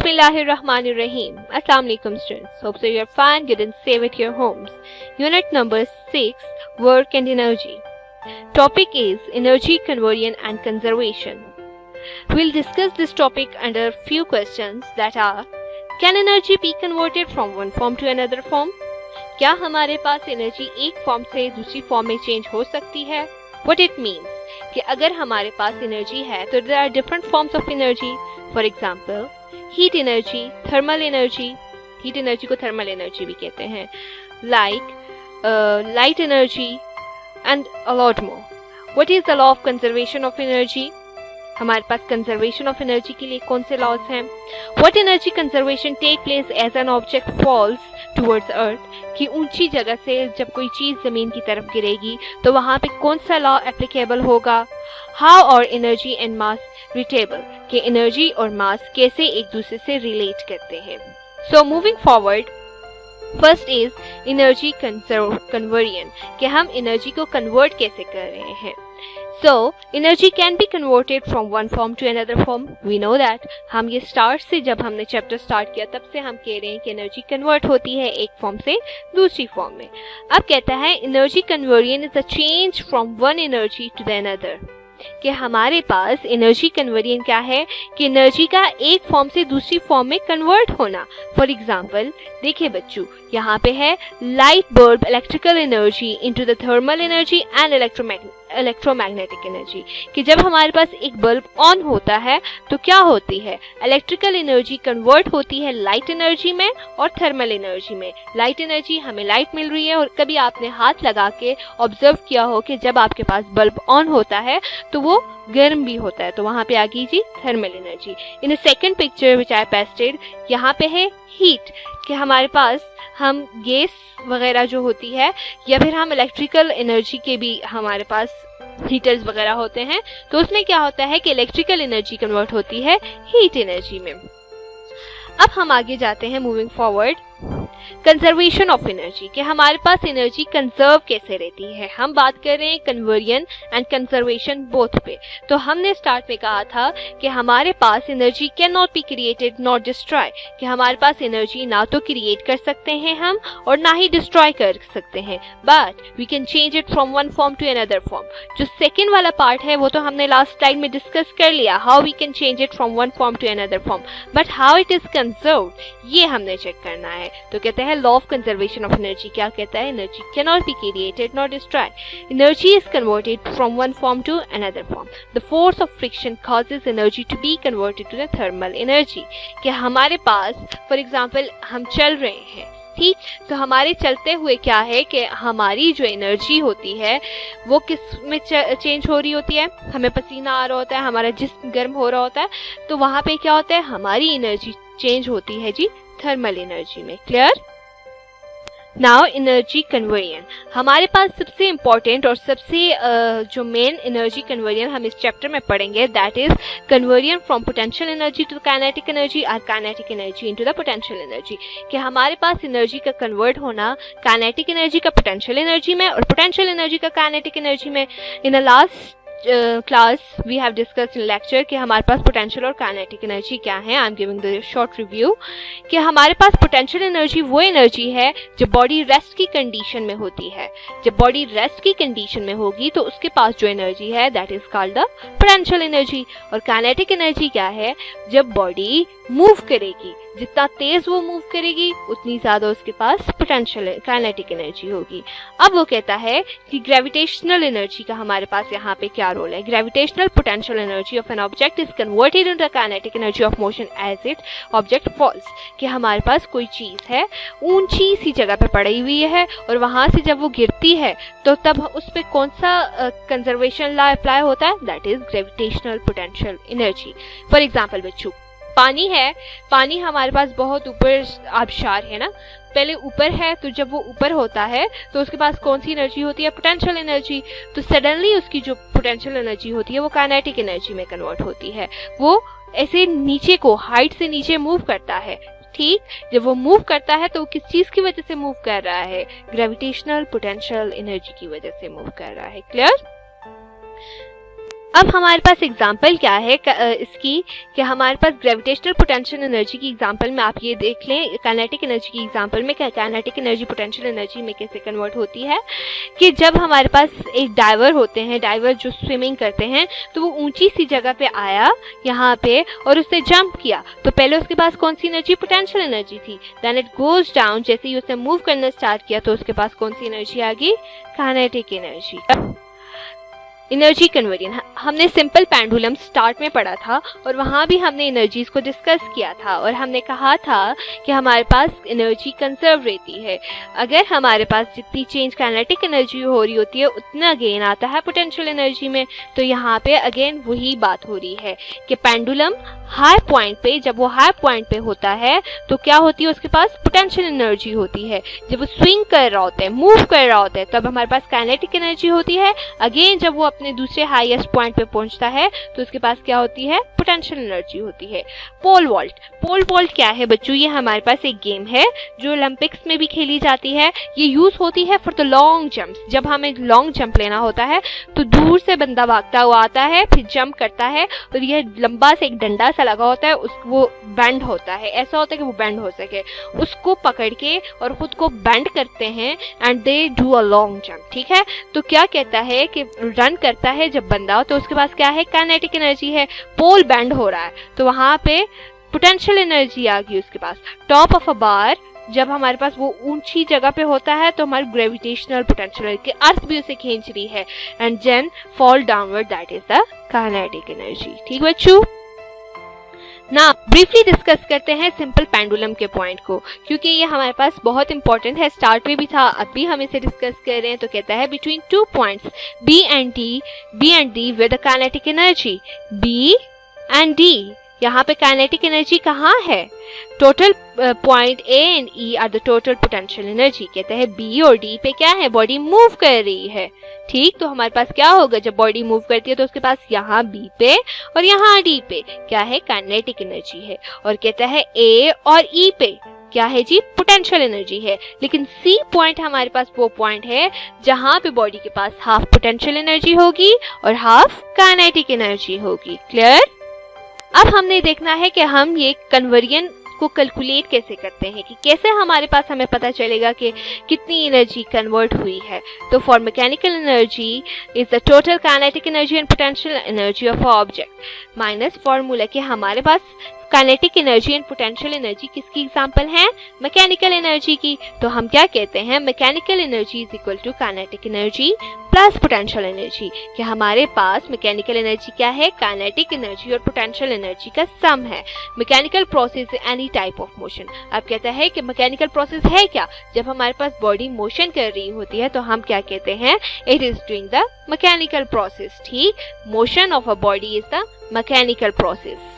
Bismillahirrahmanirrahim. Assalamu alaikum students. Hope so you're fine, good and safe at your homes. Unit number 6, Work and Energy. Topic is Energy Conversion and Conservation. We'll discuss this topic under a few questions that are: Can energy be converted from one form to another form? क्या हमारे पास energy एक form से दूसरी form में change हो सकती है? What it means कि अगर हमारे पास एनर्जी है तो there are different forms of energy. For example, heat energy, thermal energy. Heat energy को thermal energy भी कहते हैं. Like light energy and a lot more. What is the law of conservation of energy? हमारे पास conservation of energy के लिए कौन से laws हैं? What energy conservation take place as an object falls towards earth? कि ऊंची जगह से जब कोई चीज जमीन की तरफ गिरेगी तो वहां पे कौन सा लॉ एप्लीकेबल होगा? How are energy and mass relatable? कि एनर्जी और मास कैसे एक दूसरे से रिलेट करते हैं? So moving forward, first is energy conversion कि हम एनर्जी को कन्वर्ट कैसे कर रहे हैं. So, energy can be converted from one form to another form. We know that. हम ये स्टार्ट से जब हमने चैप्टर स्टार्ट किया तब से हम कह रहे हैं कि एनर्जी कन्वर्ट होती है एक फॉर्म से दूसरी फॉर्म में. अब कहता है energy conversion is a change from one energy to the another. कि हमारे पास एनर्जी कन्वर्जन क्या है कि एनर्जी का एक फॉर्म से दूसरी फॉर्म में कन्वर्ट होना. फॉर एग्जाम्पल देखिए बच्चों, यहाँ पे है light bulb electrical energy into the thermal energy and electromagnetic energy. कि जब हमारे पास एक बल्ब ऑन होता है तो क्या होती है? इलेक्ट्रिकल एनर्जी कन्वर्ट होती है लाइट एनर्जी में और थर्मल एनर्जी में. लाइट एनर्जी हमें लाइट मिल रही है और कभी आपने हाथ लगा के ऑब्जर्व किया हो कि जब आपके पास बल्ब ऑन होता है तो वो गर्म भी होता है, तो वहां पे आ गई जी thermal energy. In a second picture which I pasted, यहाँ पे है हीट कि हमारे पास हम गैस वगैरह जो होती है या फिर हम इलेक्ट्रिकल एनर्जी के भी हमारे पास हीटर्स वगैरह होते हैं तो उसमें क्या होता है कि इलेक्ट्रिकल एनर्जी कन्वर्ट होती है हीट एनर्जी में. अब हम आगे जाते हैं moving forward. Conservation of energy कि हमारे पास एनर्जी कंजर्व कैसे रहती है. हम बात कर रहे हैं कन्वर्जन एंड कंजर्वेशन बोथ पे. तो हमने स्टार्ट में कहा था कि हमारे पास energy can not be created not destroy. कि हमारे पास एनर्जी ना तो क्रिएट कर सकते हैं हम और ना ही डिस्ट्रॉय कर सकते हैं, but we can change it from one form to another form. जो सेकेंड वाला पार्ट है वो तो हमने लास्ट स्लाइड में डिस्कस कर लिया, how we can change it from one form to another form, but how it is conserved ये हमने चेक करना है. तो कहते हैं law of conservation of energy क्या कहता है? Energy can not be created not destroy. Energy is converted from one form to another form. The force of friction causes energy to be converted to the thermal energy. कि हमारे पास for example हम चल रहे हैं, ठीक, तो हमारे चलते हुए क्या है कि हमारी जो एनर्जी होती है वो किस में चेंज हो रही होती है? हमें पसीना आ रहा होता है, हमारा जिस्म गर्म हो रहा होता है, तो वहां पे क्या होता है? हमारी एनर्जी चेंज होती है जी थर्मल एनर्जी में. क्लियर? Now energy conversion. हमारे पास सबसे इंपॉर्टेंट और सबसे जो मेन एनर्जी कन्वर्जन हम इस चैप्टर में पढ़ेंगे that is conversion from potential energy to kinetic energy और kinetic energy into the potential energy. कि हमारे पास एनर्जी का कन्वर्ट होना काइनेटिक एनर्जी का पोटेंशियल एनर्जी में और पोटेंशियल एनर्जी का काइनेटिक एनर्जी में. In a last class we have discussed in lecture कि हमारे पास पोटेंशियल और काइनेटिक एनर्जी क्या है. I am giving the short review कि हमारे पास पोटेंशियल एनर्जी वो एनर्जी है जब बॉडी रेस्ट की कंडीशन में होती है. जब बॉडी रेस्ट की कंडीशन में होगी तो उसके पास जो एनर्जी है that is called the potential energy. और काइनेटिक एनर्जी क्या है? जब बॉडी मूव करेगी, जितना तेज वो मूव करेगी उतनी ज्यादा उसके पास पोटेंशियल काइनेटिक एनर्जी होगी. अब वो कहता है कि ग्रेविटेशनल एनर्जी का हमारे पास यहाँ पे क्या रोल है. Gravitational potential energy of an object is converted into kinetic energy of motion as it object falls. कि हमारे पास कोई चीज है ऊंची सी जगह पे पड़ी हुई है और वहां से जब वो गिरती है तो तब उस पर कौन सा कंजर्वेशन लॉ अप्लाई होता है? That is gravitational potential energy. For example बच्चों, पानी है, पानी हमारे पास बहुत ऊपर आबशार है ना, पहले ऊपर है तो जब वो ऊपर होता है तो उसके पास कौन सी एनर्जी होती है? Potential energy. तो सडनली उसकी जो पोटेंशियल एनर्जी होती है वो काइनेटिक एनर्जी में कन्वर्ट होती है. वो ऐसे नीचे को हाइट से नीचे मूव करता है, ठीक. जब वो मूव करता है तो वो किस चीज की वजह से मूव कर रहा है? ग्रेविटेशनल पोटेंशियल एनर्जी की वजह से मूव कर रहा है. क्लियर? अब हमारे पास एग्जाम्पल क्या है इसकी, कि हमारे पास ग्रेविटेशनल पोटेंशियल एनर्जी की एग्जाम्पल में आप ये देख लें, काइनेटिक एनर्जी की एग्जाम्पल में काइनेटिक एनर्जी पोटेंशियल एनर्जी में कैसे कन्वर्ट होती है, कि जब हमारे पास एक डाइवर होते हैं, डाइवर जो स्विमिंग करते हैं, तो वो ऊंची सी जगह पे आया यहाँ पे और उसने जंप किया, तो पहले उसके पास कौन सी एनर्जी, पोटेंशियल एनर्जी थी। देन इट गोज डाउन, जैसे ही उसने मूव करना स्टार्ट किया तो उसके पास कौन सी एनर्जी आ गई, काइनेटिक एनर्जी। एनर्जी कन्वर्जन हमने सिंपल पेंडुलम स्टार्ट में पढ़ा था और वहाँ भी हमने एनर्जीज को डिस्कस किया था और हमने कहा था कि हमारे पास एनर्जी कंजर्व रहती है। अगर हमारे पास जितनी चेंज काइनेटिक एनर्जी हो रही होती है उतना गेन आता है पोटेंशियल एनर्जी में। तो यहाँ पे अगेन वही बात हो रही है कि पेंडुलम हाई पॉइंट पे, जब वो हाई पॉइंट पे होता है तो क्या होती है, उसके पास पोटेंशियल एनर्जी होती है। जब वो स्विंग कर रहा होता है, मूव कर रहा होता है, तब हमारे पास काइनेटिक एनर्जी होती है। अगेन जब वो अपने दूसरे हाईएस्ट पॉइंट पे पहुंचता है तो उसके पास क्या होती है, पोटेंशियल एनर्जी होती है। पोल वॉल्ट, पोल वॉल्ट क्या है बच्चों, ये हमारे पास एक गेम है जो ओलंपिक्स में भी खेली जाती है। ये यूज होती है फॉर द लॉन्ग जंप्स। जब हमें लॉन्ग जंप लेना होता है तो दूर से बंदा भागता हुआ आता है, फिर जंप करता है और यह लंबा से एक डंडा सा लगा होता है, वो बेंड होता है, ऐसा होता है कि वो बेंड हो सके, उसको पकड़ के और खुद को बेंड करते हैं and they do a long jump. ठीक है, तो क्या कहता है कि रन करता है जब बंदा, तो उसके पास क्या है, काइनेटिक एनर्जी है। पोल बेंड हो रहा है तो वहां पे पोटेंशियल एनर्जी आ गई उसके पास। टॉप ऑफ अ बार, जब हमारे पास वो ऊंची जगह पे होता है तो हमारी ग्रेविटेशनल पोटेंशियल की अर्थ भी उसे खींच रही है and then fall downward, that is the kinetic energy. ठीक बच्चों, ना ब्रीफली डिस्कस करते हैं सिंपल पेंडुलम के पॉइंट को, क्योंकि ये हमारे पास बहुत इंपॉर्टेंट है। स्टार्ट में भी था, अब भी हम इसे डिस्कस कर रहे हैं। तो कहता है between two points B and D with the kinetic energy B and D, यहाँ पे काइनेटिक एनर्जी कहाँ है, total point A and E are the total potential energy. कहता है बी और डी पे क्या है, बॉडी मूव कर रही है। ठीक, तो हमारे पास क्या होगा, जब बॉडी मूव करती है तो उसके पास यहाँ बी पे और यहाँ डी पे क्या है, काइनेटिक एनर्जी है। और कहता है ए और ई पे क्या है जी, पोटेंशियल एनर्जी है। लेकिन सी पॉइंट हमारे पास वो पॉइंट है जहां पे बॉडी के पास हाफ पोटेंशियल एनर्जी होगी और हाफ काइनेटिक एनर्जी होगी। क्लियर? अब हमने देखना है कि हम ये कन्वर्जन को कैलकुलेट कैसे करते हैं, कि कैसे हमारे पास हमें पता चलेगा कि कितनी एनर्जी कन्वर्ट हुई है। तो for mechanical energy is the total kinetic energy and potential energy of a object minus formula कि हमारे पास kinetic energy and potential energy किसकी एग्जांपल है, मैकेनिकल एनर्जी की। तो हम क्या कहते हैं, mechanical energy is equal to kinetic energy plus potential energy, कि हमारे पास मैकेनिकल एनर्जी क्या है, काइनेटिक एनर्जी और पोटेंशियल एनर्जी का सम है। Mechanical process any type of motion. अब कहता है कि मैकेनिकल प्रोसेस है क्या, जब हमारे पास बॉडी मोशन कर रही होती है तो हम क्या कहते हैं, it is doing the mechanical process. ठीक, motion of a body is the mechanical process.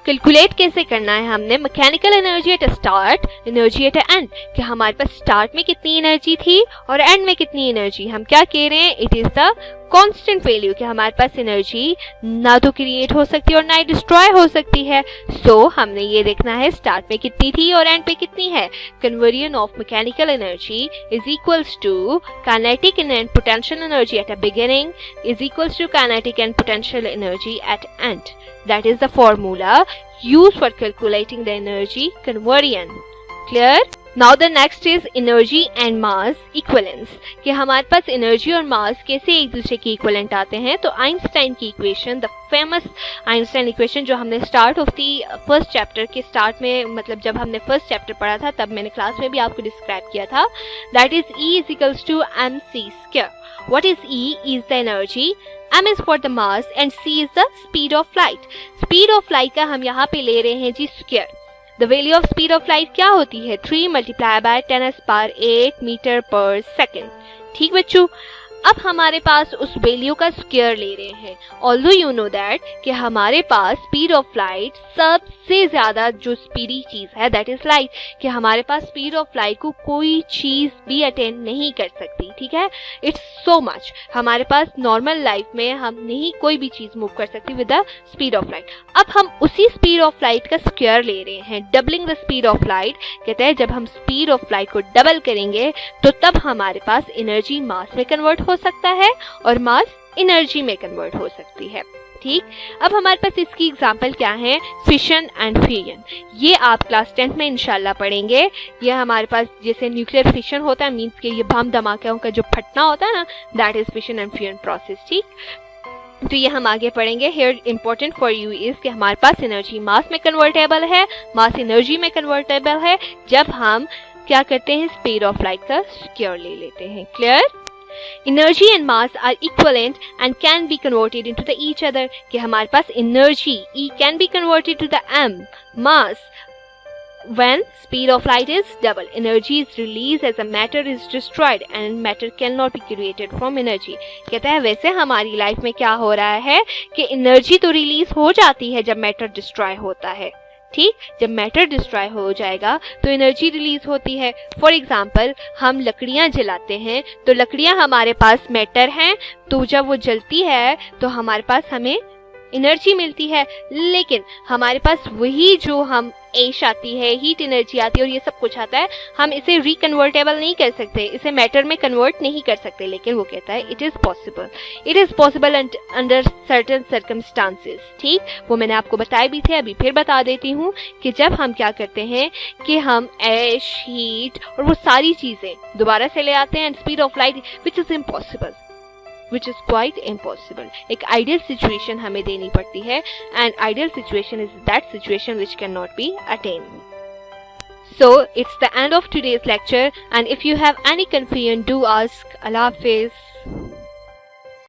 Calculate कैसे करना है हमने, mechanical energy at start, energy at end, कि हमारे पास स्टार्ट में कितनी एनर्जी थी और एंड में कितनी एनर्जी। हम क्या कह रहे हैं, it is the constant value, कि हमारे पास एनर्जी ना तो क्रिएट हो सकती है और ना ही डिस्ट्रॉय हो सकती है। सो हमने ये देखना है स्टार्ट में कितनी थी और एंड पे कितनी है। Conversion of mechanical energy is equals to kinetic and potential energy at a beginning is equals to kinetic and potential energy at end. That is the formula used for calculating the energy conversion. Clear? Now the next is energy and mass equivalence, कि हमारे पास energy और मास कैसे एक दूसरे के equivalent आते हैं। तो आइंस्टाइन की equation, the famous Einstein equation जो हमने start of the first chapter के स्टार्ट में, मतलब जब हमने फर्स्ट चैप्टर पढ़ा था तब मैंने क्लास में भी आपको डिस्क्राइब किया था, that is E is equals to mc square. What is E? Is the energy, m is for the mass and c is the speed of light. Speed of light का हम यहाँ पे ले रहे हैं जी square. The value of speed of light क्या होती है, 3 multiplied by 10⁸ मीटर पर सेकेंड। ठीक बच्चों, अब हमारे पास उस वैल्यू का स्क्वायर ले रहे हैं। ऑल्दो यू नो दैट कि हमारे पास स्पीड ऑफ लाइट सबसे ज्यादा जो स्पीडी चीज है दैट इज लाइट, कि हमारे पास स्पीड ऑफ लाइट को कोई चीज भी अटेंड नहीं कर सकती। ठीक है, इट्स सो मच, हमारे पास नॉर्मल लाइफ में हम नहीं कोई भी चीज मूव कर सकती with the speed of light. अब हम उसी स्पीड ऑफ लाइट का स्क्वायर ले रहे हैं, doubling the speed of light. कहते हैं जब हम स्पीड ऑफ लाइट को डबल करेंगे तो तब हमारे पास एनर्जी मास में कन्वर्ट हो सकता है और मास एनर्जी में कन्वर्ट हो सकती है। ठीक, अब हमारे पास इसकी एग्जाम्पल क्या है, फिशन एंड फ्यूजन। ये आप क्लास 10th में इंशाल्लाह पढ़ेंगे। ये हमारे पास जैसे न्यूक्लियर फिशन होता है, मीन्स के ये बम धमाकों का जो फटना होता है ना, that is fission and fusion process. ठीक, तो ये हम आगे पढ़ेंगे। Here important for you is कि हमारे पास एनर्जी मास में कन्वर्टेबल है, मास एनर्जी में कन्वर्टेबल है जब हम क्या करते हैं, स्पीड ऑफ लाइट का स्क्वायर ले लेते हैं। Clear? Energy and mass are equivalent and can be converted into the each other, कि हमारे पास energy E can be converted to the m, mass when speed of light is double. Energy is released as a matter is destroyed and matter cannot be created from energy. कहता है वैसे हमारी life में क्या हो रहा है कि एनर्जी तो रिलीज हो जाती है जब मैटर डिस्ट्रॉय होता है। ठीक, जब मैटर डिस्ट्रॉय हो जाएगा तो एनर्जी रिलीज होती है। फॉर एग्जाम्पल, हम लकड़ियां जलाते हैं तो लकड़ियां हमारे पास मैटर हैं, तो जब वो जलती है तो हमारे पास हमें एनर्जी मिलती है। लेकिन हमारे पास वही जो हम एश आती है, हीट एनर्जी आती है और ये सब कुछ आता है, हम इसे रिकन्वर्टेबल नहीं कर सकते, इसे मैटर में कन्वर्ट नहीं कर सकते। लेकिन वो कहता है it is possible under certain circumstances. ठीक, वो मैंने आपको बताए भी थे, अभी फिर बता देती हूँ कि जब हम क्या करते हैं कि हम एश, हीट और वो सारी चीजें दोबारा से ले आते हैं, and speed of light which is quite impossible. एक आइडियल सिचुएशन हमें देनी पड़ती है, and ideal situation is that situation which can not B attend. So it's the end of today's lecture, and if you have any confusion, do ask. Allah Hafiz.